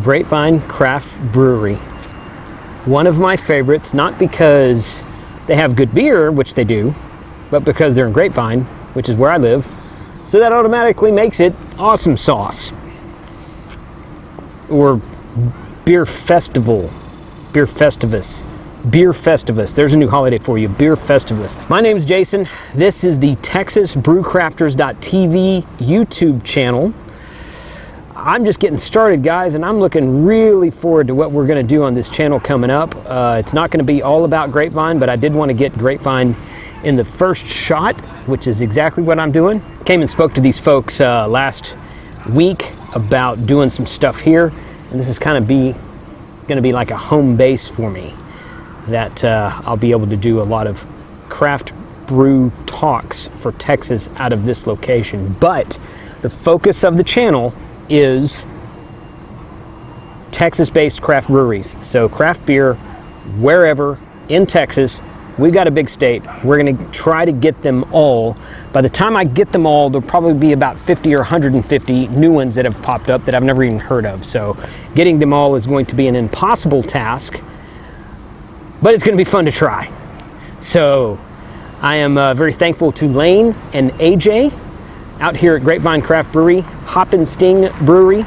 Grapevine Craft Brewery. One of my favorites, not because they have good beer, which they do, but because they're in Grapevine, which is where I live. So that automatically makes it awesome sauce. Or Beer Festival, Beer Festivus. Beer Festivus. There's a new holiday for you, Beer Festivus. My name's Jason. This is the TexasBrewCrafters.tv YouTube channel. I'm just getting started, guys, and I'm looking really forward to what we're going to do on this channel coming up. It's not going to be all about Grapevine, but I did want to get Grapevine in the first shot, which is exactly what I'm doing. Came and spoke to these folks last week about doing some stuff here, and this is kind of going to be like a home base for me, that I'll be able to do a lot of craft brew talks for Texas out of this location. But the focus of the channel is Texas-based craft breweries. So craft beer wherever in Texas. We've got a big state. We're going to try to get them all. By the time I get them all, there'll probably be about 50 or 150 new ones that have popped up that I've never even heard of. So getting them all is going to be an impossible task, but it's going to be fun to try. So I am very thankful to Lane and AJ out here at Grapevine Craft Brewery, Hop and Sting Brewery.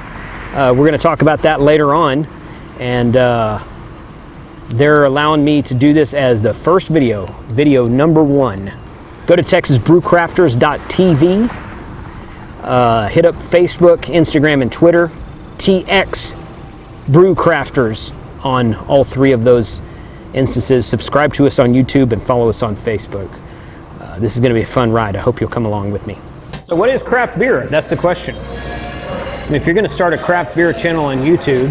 We're going to talk about that later on, and they're allowing me to do this as the first video number 1. Go to TexasBrewCrafters.tv, hit up Facebook, Instagram, and Twitter, TX Brew Crafters on all 3 of those instances. Subscribe to us on YouTube and follow us on Facebook. This is going to be a fun ride. I hope you'll come along with me. So what is craft beer? That's the question. If you're going to start a craft beer channel on YouTube,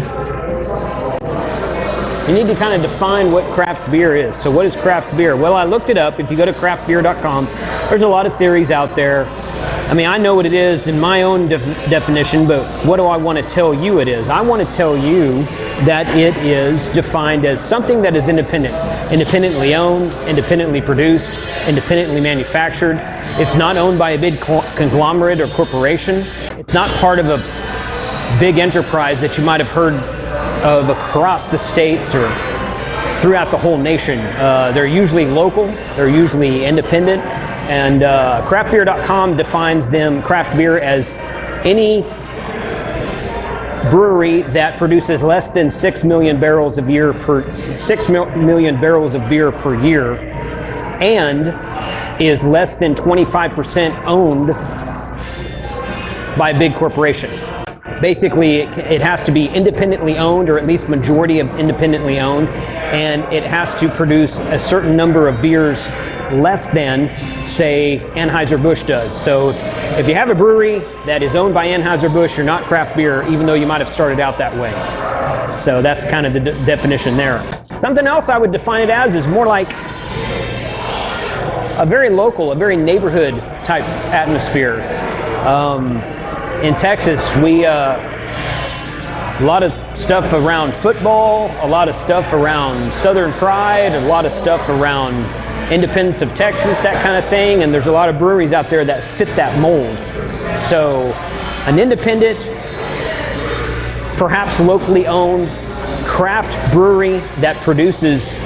you need to kind of define what craft beer is. So what is craft beer? Well, I looked it up. If you go to craftbeer.com, there's a lot of theories out there. I mean, I know what it is in my own definition, but what do I want to tell you it is? I want to tell you that it is defined as something that is independent, independently owned, independently produced, independently manufactured. It's not owned by a big conglomerate or corporation. It's not part of a big enterprise that you might have heard of across the states or throughout the whole nation. They're usually local, they're usually independent, and craftbeer.com defines them, craft beer, as any brewery that produces less than 6 million barrels of beer per year, and is less than 25% owned by a big corporation. Basically, it has to be independently owned, or at least majority of independently owned, and it has to produce a certain number of beers less than, say, Anheuser-Busch does. So if you have a brewery that is owned by Anheuser-Busch, you're not craft beer, even though you might have started out that way. So that's kind of the definition there. Something else I would define it as is more like a very local, a very neighborhood type atmosphere. In Texas, we a lot of stuff around football, a lot of stuff around Southern pride, a lot of stuff around independence of Texas, that kind of thing, and there's a lot of breweries out there that fit that mold. So an independent, perhaps locally owned craft brewery that produces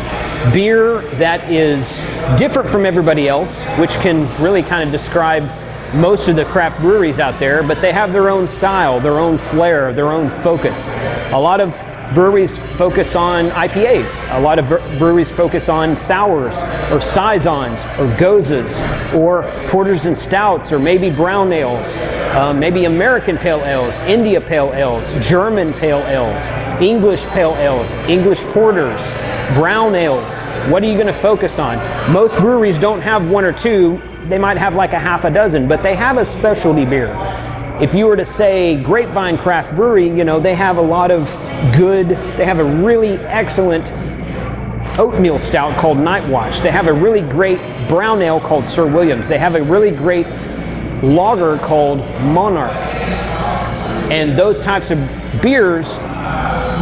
beer that is different from everybody else, which can really kind of describe most of the craft breweries out there, but they have their own style, their own flair, their own focus. A lot of breweries focus on IPAs. A lot of breweries focus on sours or saisons or gozas or porters and stouts, or maybe brown ales, maybe American pale ales, India pale ales, German pale ales, English pale ales, English porters, brown ales. What are you going to focus on? Most breweries don't have 1 or 2. They might have like a half a dozen, but they have a specialty beer. If you were to say Grapevine Craft Brewery, you know, they have a lot of they have a really excellent oatmeal stout called Night Watch. They have a really great brown ale called Sir Williams. They have a really great lager called Monarch. And those types of beers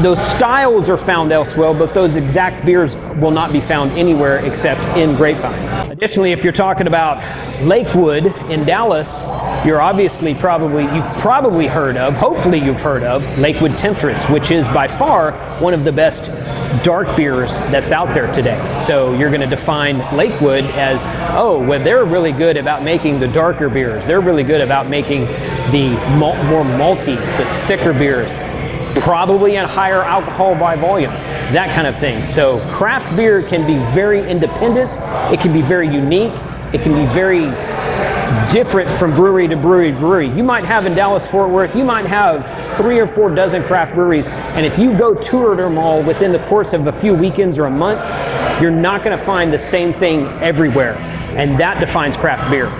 those styles are found elsewhere, but those exact beers will not be found anywhere except in Grapevine. Additionally, if you're talking about Lakewood in Dallas, you've probably heard of, hopefully you've heard of, Lakewood Temptress, which is by far one of the best dark beers that's out there today. So you're going to define Lakewood as, oh, well, they're really good about making the darker beers. They're really good about making the more malty, the thicker beers, probably at higher alcohol by volume, that kind of thing. So craft beer can be very independent, it can be very unique, it can be very different from brewery to brewery to brewery. You might have in Dallas-Fort Worth, you might have 3 or 4 dozen craft breweries, and if you go tour them all within the course of a few weekends or a month, you're not going to find the same thing everywhere, and that defines craft beer.